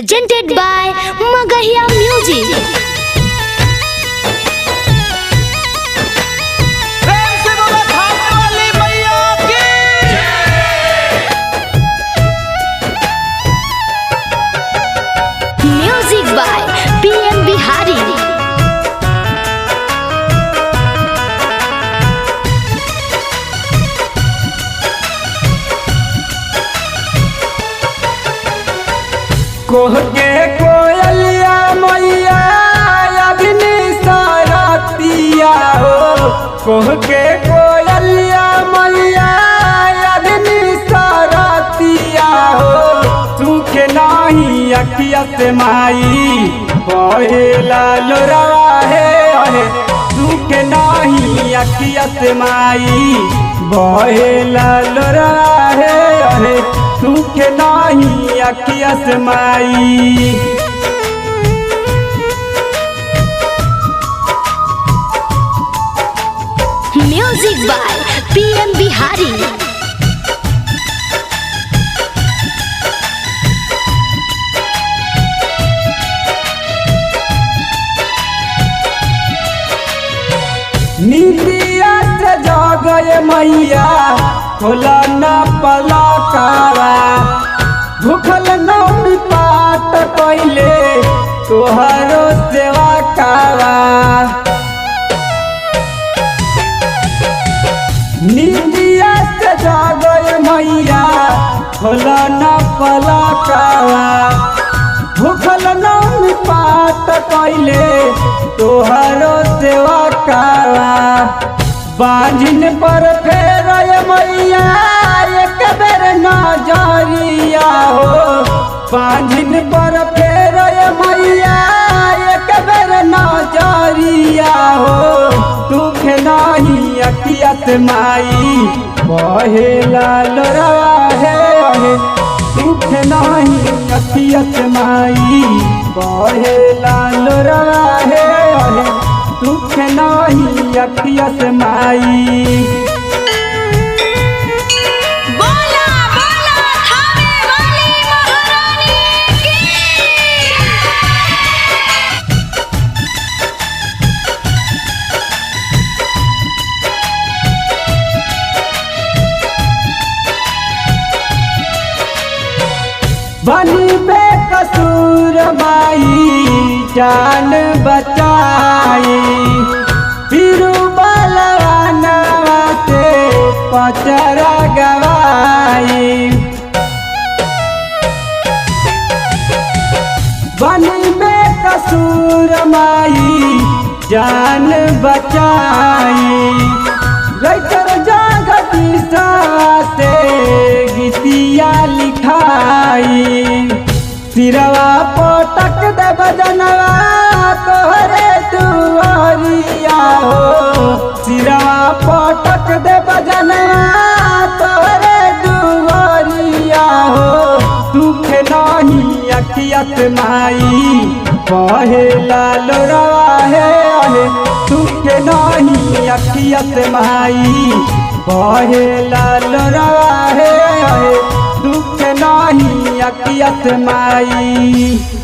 presented by Magahiya Music. Music by PM Bihari. कोह के कोयलिया मैया अग्नि सारतिया हो। कोह के कोयलिया मैया अग्नि सारतिया हो। सुख नाही अखिया से माई बहेला लोरवा है अहे। सुख नाही अखिया से माई बहेला लोरवा है अहे। सुख नाही अखिया से माई। Music by PM Bihari. नीतिया से जागए मैया खोला न पलकावा। भूखल नौमी पाट कैले तोहरो सेवा कावा। नीतिया से जागए मैया खोला न पलकावा। भूखल नौमी पाट कैले तोहरो सेवा कावा। बांझिन पर फेर मैया एक बेर नजरिया हो। बांझिन पर फेर मैया एक बेर नजरिया हो। दुख नाही अखिया से माई बहेला लोरवा है अहे। दुख नाही अखिया से माई बहेला लोरवा है अहे। दुख नाही अखिया से माई। बोला बोला थाने वाली महारानी की। बनी बेकसूर माई जान बचाई। फिरू बलवानवा से पचरा गवाई। बनी बेकसूर माई जान बचाई। रैतर जागती से गीतिया लिखाई। सिरवा पटक दे बजनवा तोहरे दुआरिया हो। सिरवा पटक दे बजनवा तोहरे दुआरिया हो। दुख नाही अखिया से माई बहेला लोरवा है अहे। दुख नाही अखिया से माई बहेला लोरवा है अहे। दुख नाही अखिया से माई।